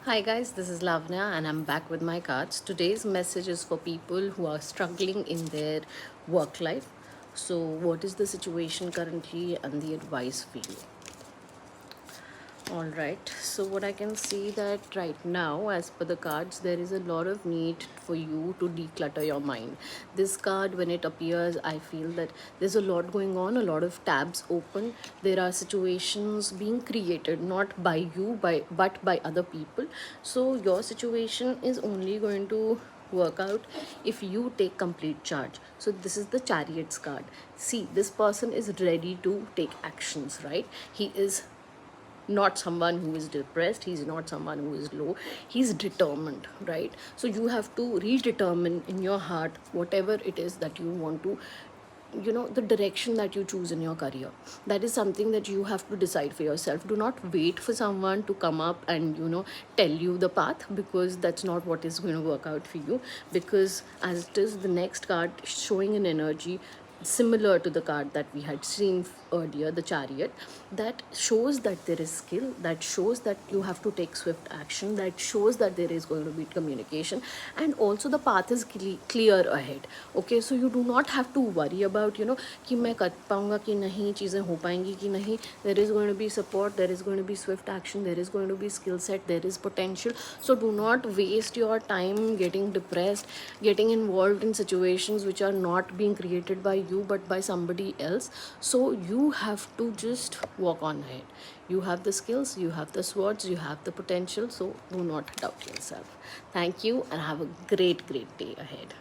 Hi guys, this is Lavanya and I'm back with my cards. Today's message is for people who are struggling in their work life. So, what is the situation currently and the advice for you? All right, so what I can see that right now, as per the cards, there is a lot of need for you to declutter your mind. This card, when it appears, I feel that there's a lot going on, a lot of tabs open. There are situations being created, not by you, but by other people. So your situation is only going to work out if you take complete charge. So this is the Chariot's card. See, this person is ready to take actions, right? He is not someone who is depressed, he's not someone who is low, he's determined, right? So you have to redetermine in your heart whatever it is that you want to, the direction that you choose in your career. That is something that you have to decide for yourself. Do not wait for someone to come up and tell you the path, because that's not what is going to work out for you. Because as it is, the next card showing an energy similar to the card that we had seen earlier, the Chariot, that shows that there is skill, that shows that you have to take swift action, that shows that there is going to be communication, and also the path is clear ahead. Okay, so you do not have to worry about कि मैं कर पाऊंगा कि नहीं, चीज़ें हो पाएंगी कि नहीं. There is going to be support, there is going to be swift action, there is going to be skill set, there is potential. So do not waste your time getting depressed, getting involved in situations which are not being created by you but by somebody else. So you have to just walk on ahead. You have the skills, you have the swords, you have the potential. So do not doubt yourself. Thank you and have a great day ahead.